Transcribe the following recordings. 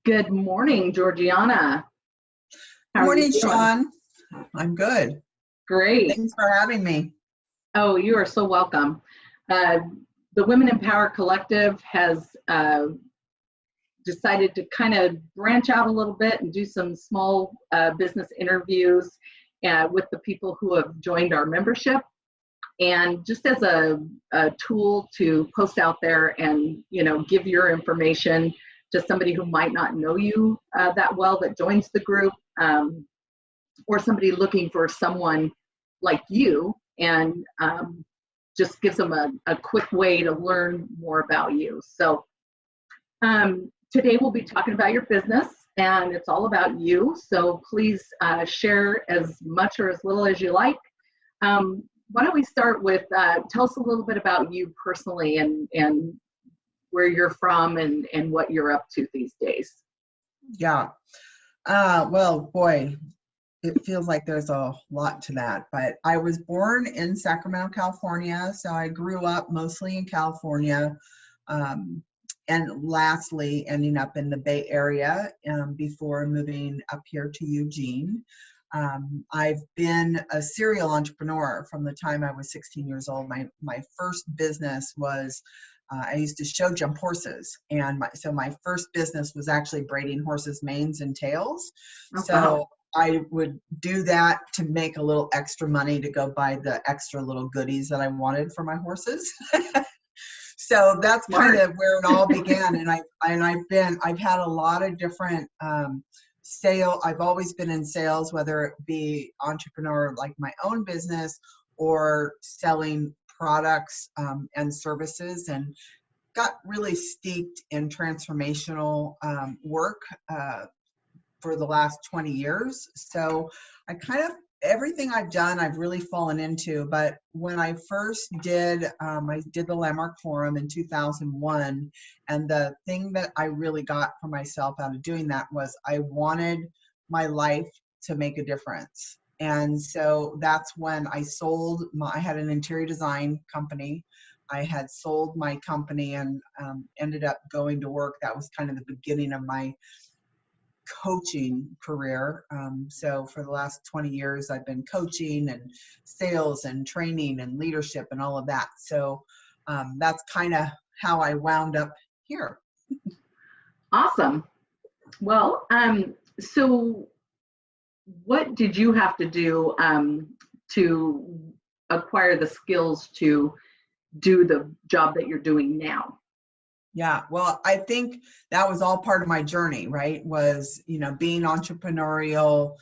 Good morning, Georgiana. Good How are you morning, doing? Sean. I'm good. Great. Thanks for having me. Oh, you are so welcome. Uh, the Women in Power Collective has decided to kind of branch out a little bit and do some small business interviews with the people who have joined our membership. And just as a tool to post out there and, give your information to somebody who might not know you that well that joins the group. Or somebody looking for someone like you, and just gives them a quick way to learn more about you. So today we'll be talking about your business, and it's all about you. So please share as much or as little as you like. Why don't we start with, tell us a little bit about you personally and where you're from and what you're up to these days. Yeah. Well, boy, it feels like there's a lot to that, but I was born in Sacramento, California. So I grew up mostly in California. And lastly, ending up in the Bay Area before moving up here to Eugene. I've been a serial entrepreneur from the time I was 16 years old. My first business was, I used to show jump horses. And so my first business was actually braiding horses' manes and tails. Oh, So wow. I would do that to make a little extra money to go buy the extra little goodies that I wanted for my horses. So that's kind Smart. of where it all began. And I've had a lot of different I've always been in sales, whether it be entrepreneur like my own business or selling products and services, and got really steeped in transformational work for the last 20 years. So I kind of, everything I've done, I've really fallen into. But when I first I did the Landmark Forum in 2001. And the thing that I really got for myself out of doing that was I wanted my life to make a difference. And so that's when I I had an interior design company. I had sold my company and ended up going to work. That was kind of the beginning of my coaching career. So for the last 20 years, I've been coaching and sales and training and leadership and all of that. So that's kind of how I wound up here. Awesome. Well, so what did you have to do to acquire the skills to do the job that you're doing now? Yeah, well, I think that was all part of my journey, right? Was, being entrepreneurial,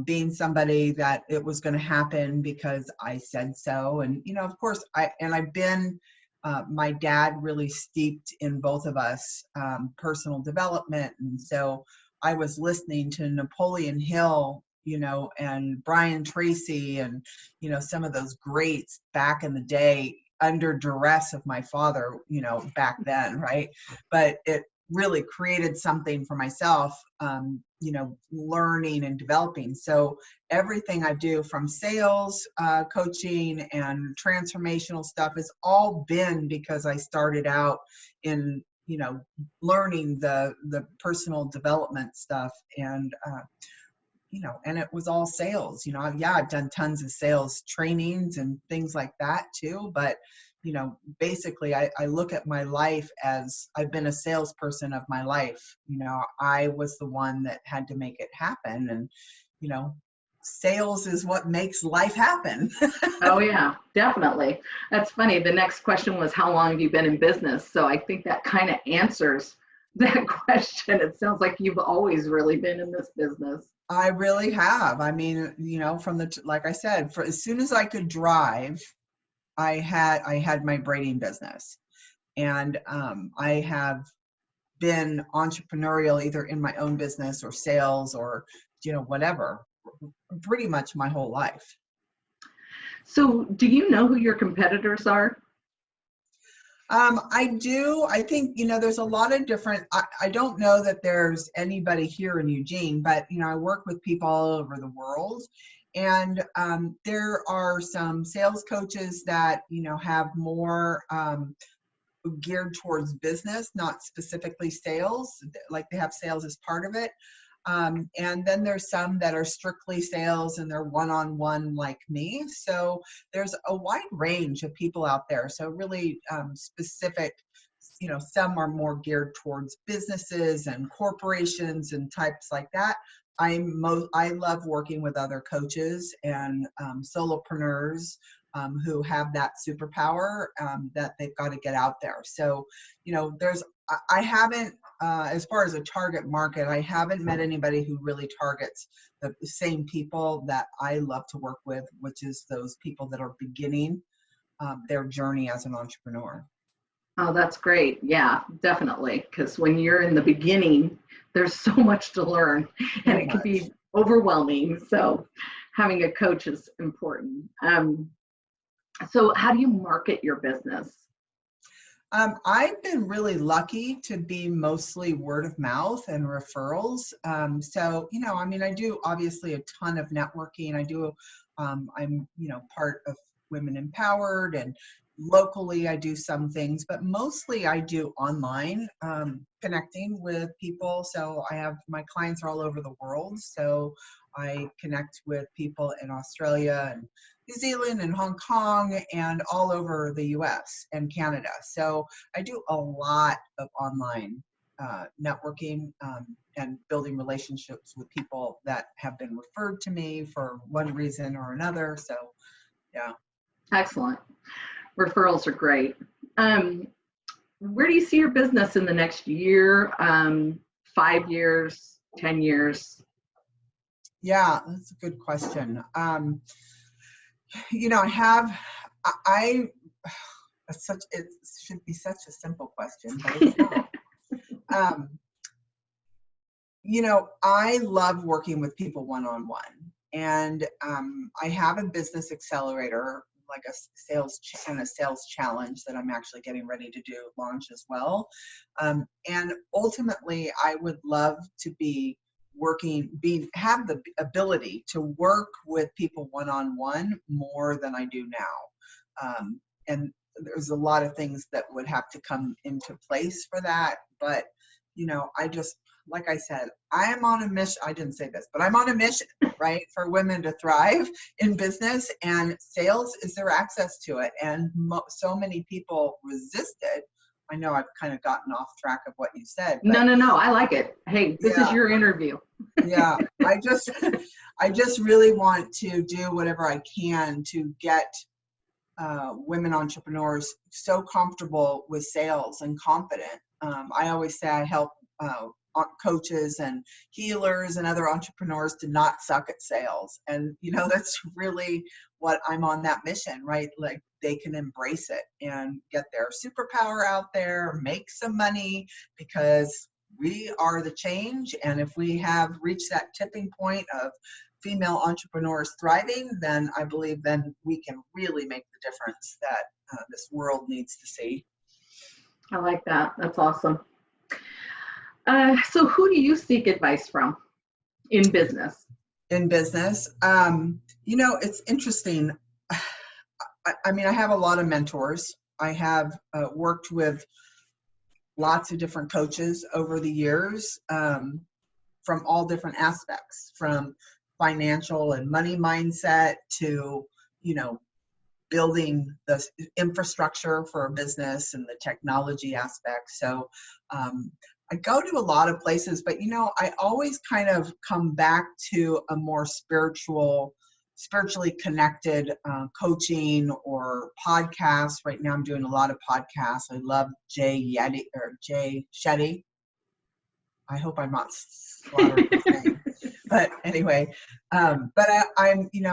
being somebody that it was going to happen because I said so. And, of course, I've been, my dad really steeped in both of us personal development. And so I was listening to Napoleon Hill, and Brian Tracy and, some of those greats back in the day, under duress of my father, back then, right? But it really created something for myself, learning and developing. So everything I do from sales, coaching and transformational stuff has all been because I started out in, learning the personal development stuff. And, and it was all sales. I've done tons of sales trainings and things like that too. But, basically I look at my life as I've been a salesperson of my life. I was the one that had to make it happen. And, sales is what makes life happen. Oh, yeah, definitely. That's funny. The next question was, how long have you been in business? So I think that kind of answers that question. It sounds like you've always really been in this business. I really have. I mean, like I said, for as soon as I could drive, I had my braiding business, and I have been entrepreneurial either in my own business or sales or whatever, pretty much my whole life. So do you know who your competitors are? I do. I think, there's a lot of different, I don't know that there's anybody here in Eugene, but, I work with people all over the world. And there are some sales coaches that, have more geared towards business, not specifically sales, like they have sales as part of it. And then there's some that are strictly sales and they're one-on-one like me. So there's a wide range of people out there. So really specific, some are more geared towards businesses and corporations and types like that. I love working with other coaches and solopreneurs who have that superpower that they've got to get out there. So, I haven't, as far as a target market, I haven't met anybody who really targets the same people that I love to work with, which is those people that are beginning their journey as an entrepreneur. Oh, that's great. Yeah, definitely. Because when you're in the beginning, there's so much to learn and it can be overwhelming. So having a coach is important. So how do you market your business? I've been really lucky to be mostly word of mouth and referrals. So, I do obviously a ton of networking. I'm, part of Women Empowered, and locally I do some things, but mostly I do online connecting with people. So my clients are all over the world. So I connect with people in Australia and New Zealand and Hong Kong and all over the US and Canada. So I do a lot of online networking and building relationships with people that have been referred to me for one reason or another. So, yeah. Excellent. Referrals are great. Where do you see your business in the next year, 5 years, 10 years? Yeah, that's a good question. It should be such a simple question, but it's not. I love working with people one-on-one, and I have a business accelerator, like a sales challenge that I'm actually getting ready to launch as well. And ultimately, I would love to have the ability to work with people one-on-one more than I do now. And there's a lot of things that would have to come into place for that. But, like I said, I am on a mission. I didn't say this, but I'm on a mission, right, for women to thrive in business, and sales is their access to it. And so many people resist it. I know I've kind of gotten off track of what you said. But No. I like it. Hey, this is your interview. Yeah. I just really want to do whatever I can to get women entrepreneurs so comfortable with sales and confident. I always say I help coaches and healers and other entrepreneurs to not suck at sales. And, that's really what I'm on that mission, right? Like they can embrace it and get their superpower out there, make some money, because we are the change. And if we have reached that tipping point of female entrepreneurs thriving, then I believe then we can really make the difference that this world needs to see. I like that. That's awesome. So who do you seek advice from in business? In business, it's interesting. I have a lot of mentors. I have worked with lots of different coaches over the years from all different aspects, from financial and money mindset to, building the infrastructure for a business and the technology aspect. So I go to a lot of places, but I always kind of come back to a more spiritually connected coaching or podcasts. Right now I'm doing a lot of podcasts. I love Jay Shetty. I hope I'm not slaughtering his name. But anyway, I'm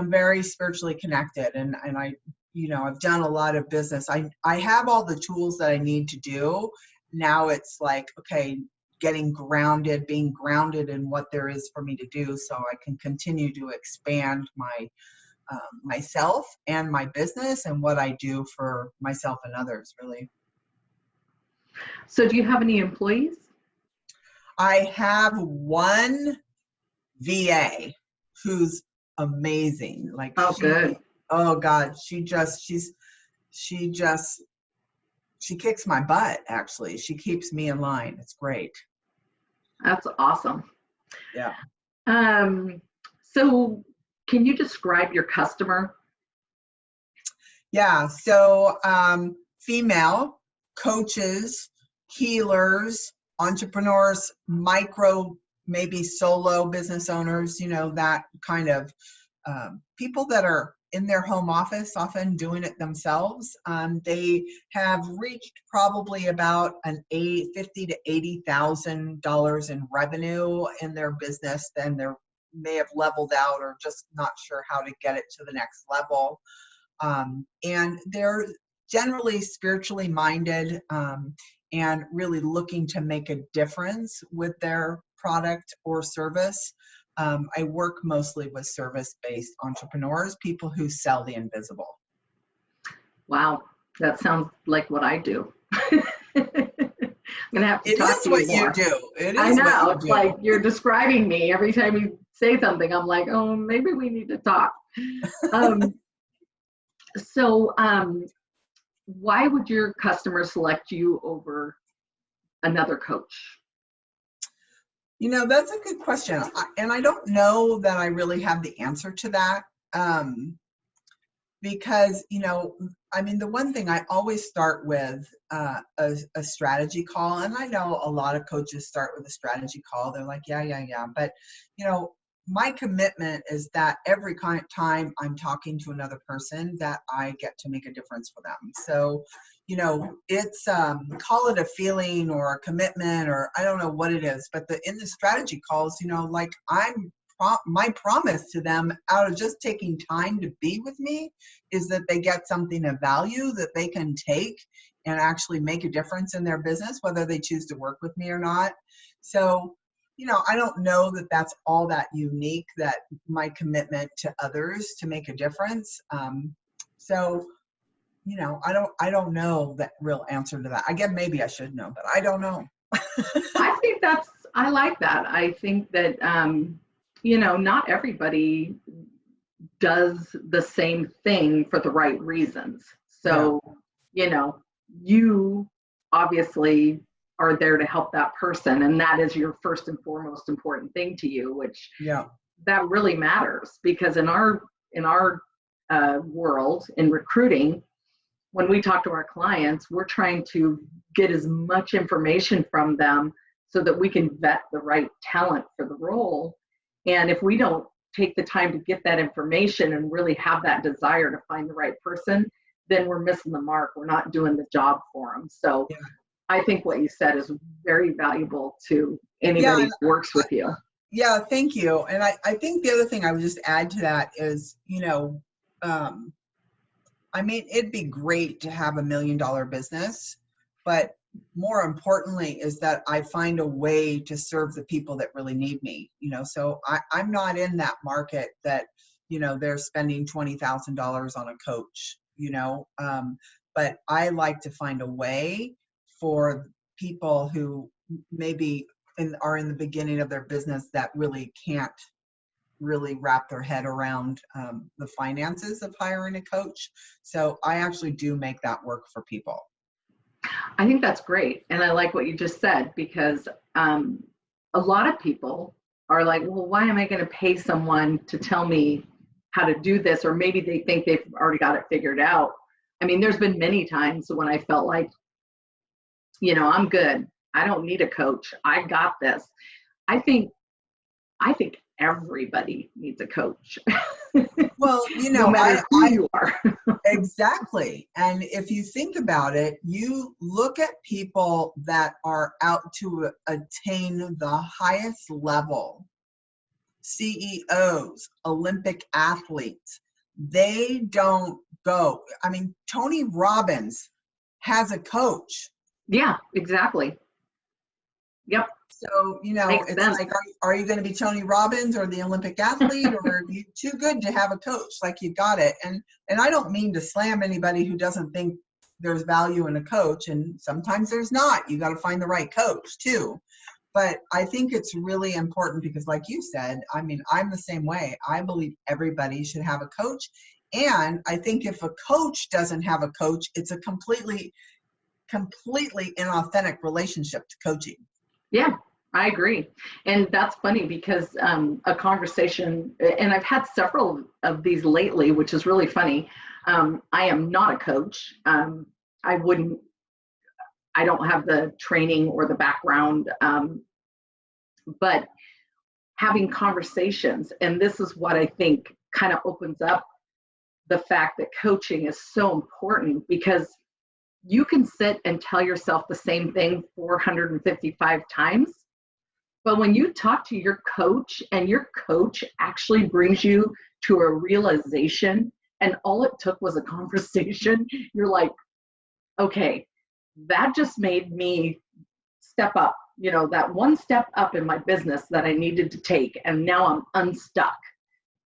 very spiritually connected, and I've done a lot of business. I have all the tools that I need to do. Now it's like, okay, being grounded in what there is for me to do, so I can continue to expand myself and my business and what I do for myself and others, really. So do you have any employees? I have one VA who's amazing. Like, good. Oh God, she just she kicks my butt, actually. She keeps me in line. It's great. That's awesome. Yeah. So can you describe your customer? Yeah. So female coaches, healers, entrepreneurs, micro, maybe solo business owners, that kind of people that are in their home office, often doing it themselves. They have reached probably about $50,000 to $80,000 in revenue in their business. Then they may have leveled out or just not sure how to get it to the next level. And they're generally spiritually minded, and really looking to make a difference with their product or service. I work mostly with service-based entrepreneurs, people who sell the invisible. Wow, that sounds like what I do. I'm gonna have to talk to you more. It is what you do. It is I know, what you it's do. like you're describing me. Every time you say something, I'm like, oh, maybe we need to talk. So why would your customer select you over another coach? That's a good question. And I don't know that I really have the answer to that. Because, the one thing I always start with a strategy call. And I know a lot of coaches start with a strategy call. They're like, yeah. But, my commitment is that every time I'm talking to another person that I get to make a difference for them. So, it's call it a feeling or a commitment, or I don't know what it is, but in the strategy calls, like my promise to them out of just taking time to be with me is that they get something of value that they can take and actually make a difference in their business, whether they choose to work with me or not. So, I don't know that that's all that unique, that my commitment to others to make a difference. So, I don't know that real answer to that. I guess maybe I should know, but I don't know. I like that. I think that, not everybody does the same thing for the right reasons. So, you obviously are there to help that person, and that is your first and foremost important thing to you, which that really matters, because in our world, in recruiting, when we talk to our clients, we're trying to get as much information from them so that we can vet the right talent for the role. And if we don't take the time to get that information and really have that desire to find the right person, then we're missing the mark. We're not doing the job for them. So I think what you said is very valuable to anybody who works with you. Yeah, thank you. And I think the other thing I would just add to that is, it'd be great to have $1 million business, but more importantly is that I find a way to serve the people that really need me, so I'm not in that market that, they're spending $20,000 on a coach, but I like to find a way for people who maybe are in the beginning of their business that really can't really wrap their head around the finances of hiring a coach. So I actually do make that work for people. I think that's great. And I like what you just said, because a lot of people are like, well, why am I going to pay someone to tell me how to do this? Or maybe they think they've already got it figured out. There's been many times when I felt like, I'm good. I don't need a coach. I got this. I think everybody needs a coach. Well, no matter who you are. Exactly. And if you think about it, you look at people that are out to attain the highest level, CEOs, Olympic athletes, they don't go. Tony Robbins has a coach. Yeah, exactly. Yep. So, it's like, are you going to be Tony Robbins or the Olympic athlete, or are you too good to have a coach? Like, you got it. And I don't mean to slam anybody who doesn't think there's value in a coach. And sometimes there's not. You got to find the right coach too. But I think it's really important because, like you said, I'm the same way. I believe everybody should have a coach. And I think if a coach doesn't have a coach, it's a completely completely inauthentic relationship to coaching. Yeah, I agree. And that's funny because a conversation, and I've had several of these lately, which is really funny. I am not a coach. I wouldn't, I don't have the training or the background, but having conversations, and this is what I think kind of opens up the fact that coaching is so important, because you can sit and tell yourself the same thing 455 times. But when you talk to your coach and your coach actually brings you to a realization, and all it took was a conversation, you're like, okay, that just made me step up, that one step up in my business that I needed to take. And now I'm unstuck.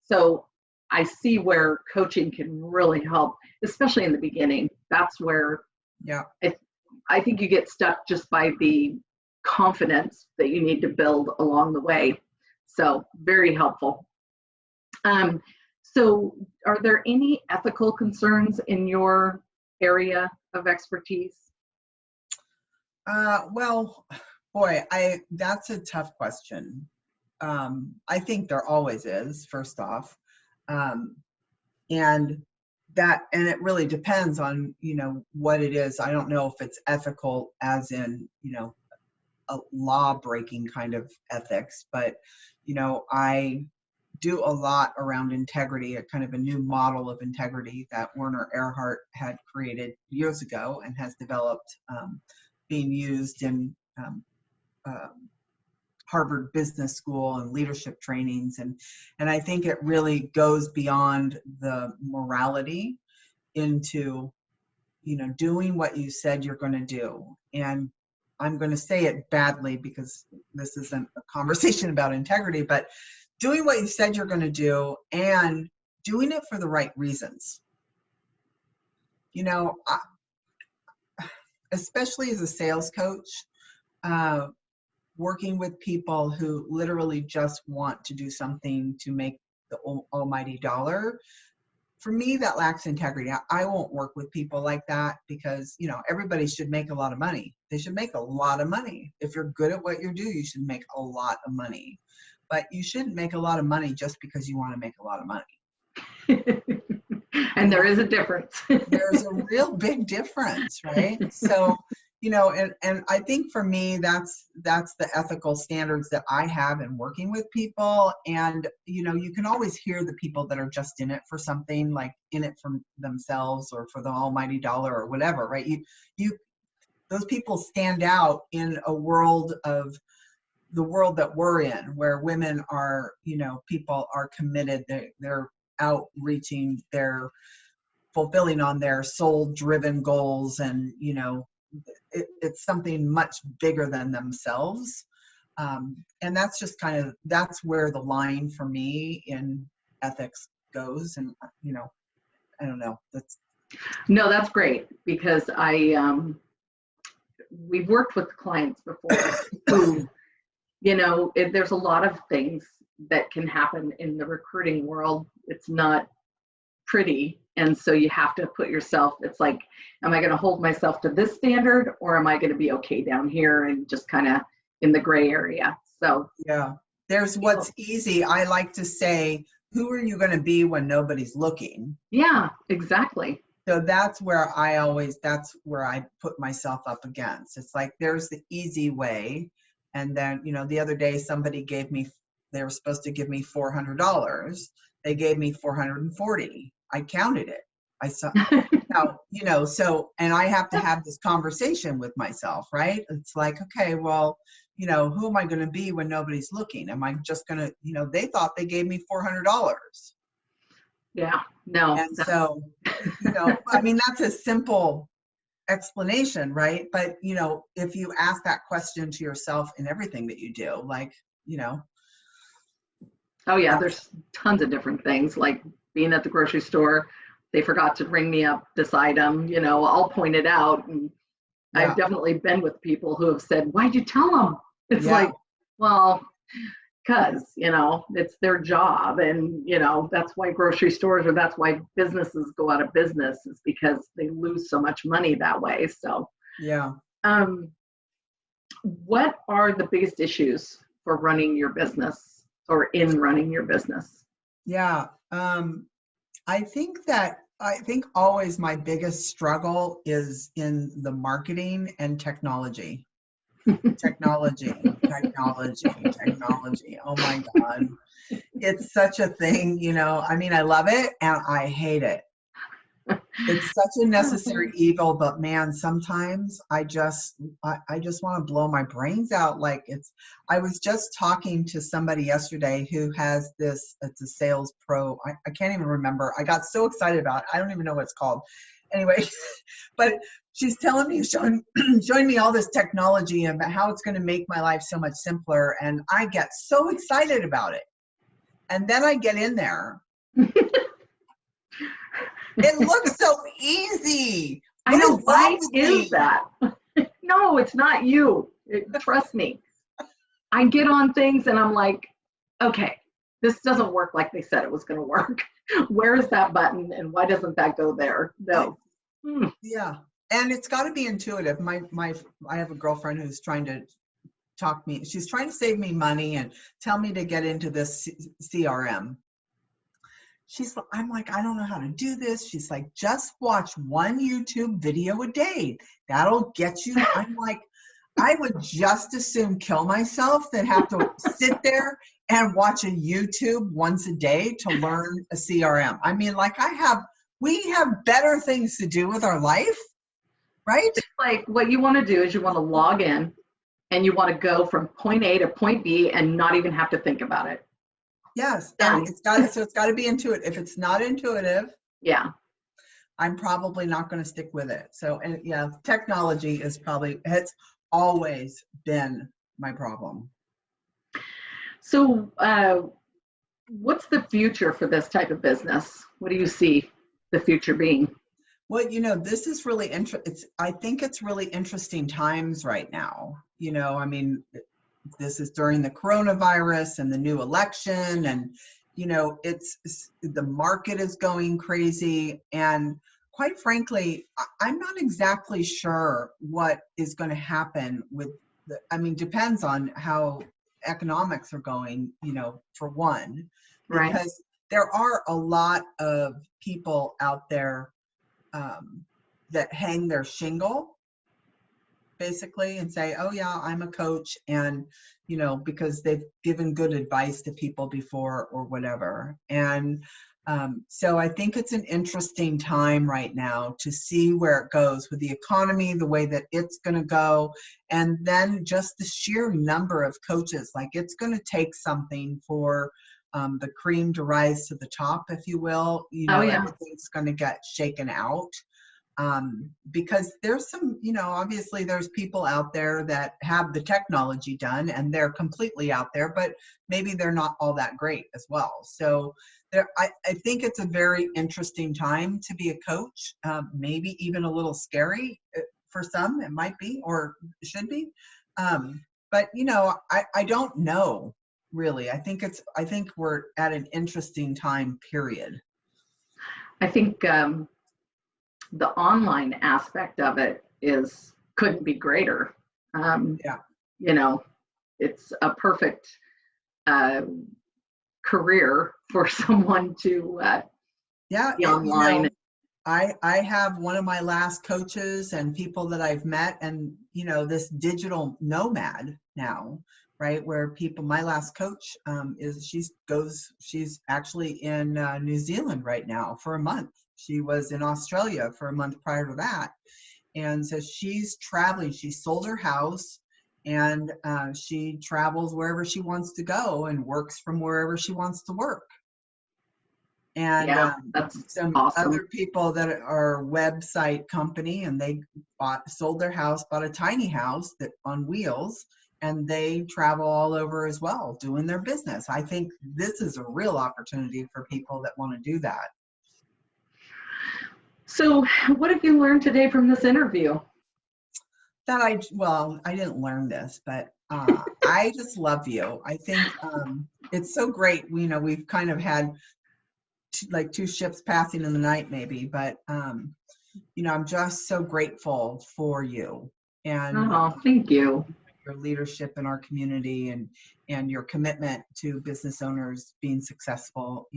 So I see where coaching can really help, especially in the beginning. That's where I think you get stuck just by the confidence that you need to build along the way. So very helpful. So are there any ethical concerns in your area of expertise? Well, boy, that's a tough question. I think there always is, first off. And it really depends on, what it is. I don't know if it's ethical as in, a law breaking kind of ethics, but, I do a lot around integrity, a kind of a new model of integrity that Werner Erhard had created years ago and has developed, being used in Harvard Business School and leadership trainings. And I think it really goes beyond the morality into, doing what you said you're going to do. And I'm going to say it badly because this isn't a conversation about integrity, but doing what you said you're going to do and doing it for the right reasons. Especially as a sales coach, working with people who literally just want to do something to make the almighty dollar, for me, that lacks integrity. I won't work with people like that because, everybody should make a lot of money. They should make a lot of money. If you're good at what you do, you should make a lot of money. But you shouldn't make a lot of money just because you want to make a lot of money. And there is a difference. There's a real big difference, right? So, and I think for me, that's the ethical standards that I have in working with people. And, you can always hear the people that are just in it for something, like in it for themselves or for the almighty dollar or whatever, right? Those people stand out in the world that we're in, where women are, people are committed, they're outreaching, they're fulfilling on their soul-driven goals, and it's something much bigger than themselves, and that's just that's where the line for me in ethics goes. And I don't know, that's great, because we've worked with clients before who there's a lot of things that can happen in the recruiting world. It's not pretty. And so you have to put yourself, it's like, am I going to hold myself to this standard, or am I going to be okay down here and just kind of in the gray area? So yeah, there's what's easy. I like to say, who are you going to be when nobody's looking? Yeah, exactly. So that's where I put myself up against. It's like, there's the easy way. And then, the other day somebody they were supposed to give me $400. They gave me $440. I counted it. I saw now, so, and I have to have this conversation with myself, right? It's like, okay, well, who am I going to be when nobody's looking? Am I just going to, they thought they gave me $400. Yeah, no. And so, I mean, that's a simple explanation, right? But, if you ask that question to yourself in everything that you do, like, oh yeah, there's tons of different things, like being at the grocery store, they forgot to ring me up this item, I'll point it out. And I've definitely been with people who have said, why'd you tell them? It's like, well, because, it's their job. And, that's why grocery stores, or that's why businesses go out of business, is because they lose so much money that way. So, Yeah. Um, what are the biggest issues for running your business or in running your business? Yeah. I think always my biggest struggle is in the marketing and technology. Technology. Oh my God. It's such a thing, I mean, I love it and I hate it. It's such a necessary evil, but man, sometimes I just want to blow my brains out. I was just talking to somebody yesterday who has it's a sales pro. I can't even remember. I got so excited about it. I don't even know what it's called. Anyway, but she's telling me, showing me all this technology and about how it's going to make my life so much simpler. And I get so excited about it. And then I get in there. It looks so easy. I know, why me? is that? No, it's not you. Trust me. I get on things and I'm like, okay, this doesn't work like they said it was going to work. Where is that button and why doesn't that go there? No. Yeah. And it's got to be intuitive. I have a girlfriend who's trying to talk me. She's trying to save me money and tell me to get into this CRM. I'm like, I don't know how to do this. She's like, just watch one YouTube video a day. That'll get you. I'm like, I would just as soon kill myself than have to sit there and watch a YouTube once a day to learn a CRM. I mean, we have better things to do with our life, right? It's like what you want to do is you want to log in and you want to go from point A to point B and not even have to think about it. Yes, and it's got to be intuitive. If it's not intuitive, yeah, I'm probably not going to stick with it. So, and yeah, technology it's always been my problem. So, what's the future for this type of business? What do you see the future being? Well, this is really I think it's really interesting times right now. I mean, this is during the coronavirus and the new election, and it's the market is going crazy, and quite frankly, I'm not exactly sure what is going to happen with depends on how economics are going, for one, because Right. there are a lot of people out there that hang their shingle basically and say, oh yeah, I'm a coach, and because they've given good advice to people before or whatever. And so I think it's an interesting time right now to see where it goes with the economy, the way that it's going to go, and then just the sheer number of coaches. Like, it's going to take something for the cream to rise to the top, if you will. Everything's going to get shaken out. Because there's some, obviously there's people out there that have the technology done and they're completely out there, but maybe they're not all that great as well. So I think it's a very interesting time to be a coach, maybe even a little scary for some, it might be, or should be. But I don't know really. I think we're at an interesting time, period. I think the online aspect of it couldn't be greater. It's a perfect career for someone to be online. I have one of my last coaches and people that I've met, and this digital nomad now, right, where my last coach she's actually in New Zealand right now for a month. She was in Australia for a month prior to that. And so she's traveling. She sold her house and she travels wherever she wants to go and works from wherever she wants to work. And that's some awesome. Other people that are website company, and they sold their house, bought a tiny house that on wheels, and they travel all over as well doing their business. I think this is a real opportunity for people that want to do that. So what have you learned today from this interview? I didn't learn this, but I just love you. I think it's so great. We've kind of had two ships passing in the night maybe, but I'm just so grateful for you and Oh, thank you. your leadership in our community and your commitment to business owners being successful.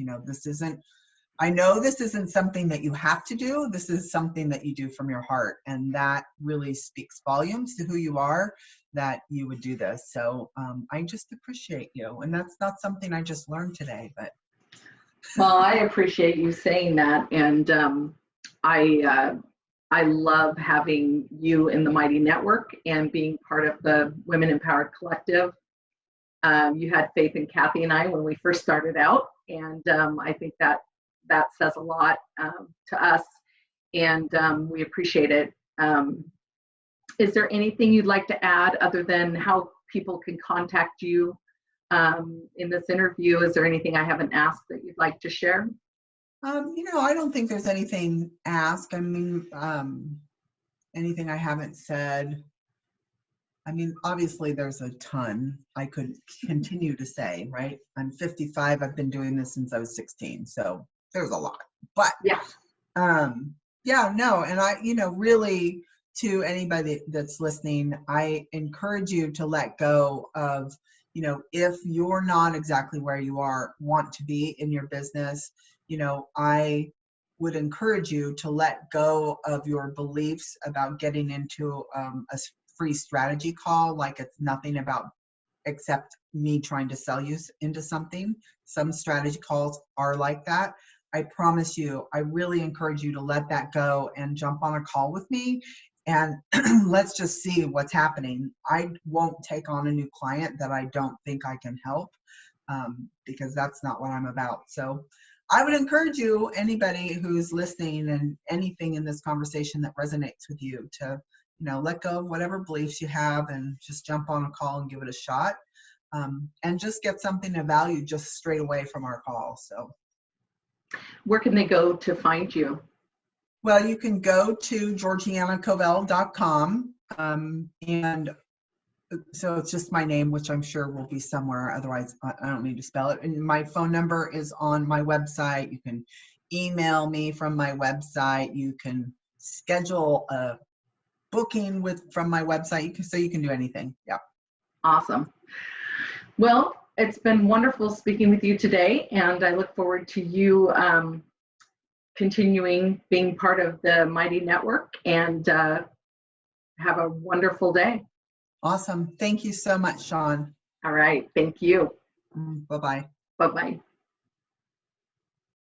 I know this isn't something that you have to do. This is something that you do from your heart. And that really speaks volumes to who you are, that you would do this. So I just appreciate you. And that's not something I just learned today, but. Well, I appreciate you saying that. And I love having you in the Mighty Network and being part of the Women Empowered Collective. You had faith in Kathy and I when we first started out. And I think that says a lot to us, and we appreciate it. Is there anything you'd like to add other than how people can contact you in this interview? Is there anything I haven't asked that you'd like to share? I don't think there's anything asked. I mean, anything I haven't said. I mean, obviously there's a ton I could continue to say, right? I'm 55. I've been doing this since I was 16. So there's a lot, but Yeah. yeah, no. And I, really, to anybody that's listening, I encourage you to let go of, if you're not exactly where you want to be in your business, I would encourage you to let go of your beliefs about getting into a free strategy call, like it's nothing about except me trying to sell you into something. Some strategy calls are like that. I promise you, I really encourage you to let that go and jump on a call with me and let's just see what's happening. I won't take on a new client that I don't think I can help because that's not what I'm about. So I would encourage you, anybody who's listening and anything in this conversation that resonates with you, to let go of whatever beliefs you have and just jump on a call and give it a shot, and just get something of value just straight away from our call. So Where can they go to find you? well, you can go to georgianakovell.com, and so it's just my name, which I'm sure will be somewhere. Otherwise, I don't need to spell it. And my phone number is on my website. You can email me from my website. You can schedule a booking from my website. You can do anything. Yeah. Awesome. Well, it's been wonderful speaking with you today, and I look forward to you continuing being part of the Mighty Network, and have a wonderful day. Awesome. Thank you so much, Sean. All right. Thank you. Bye-bye. Bye-bye.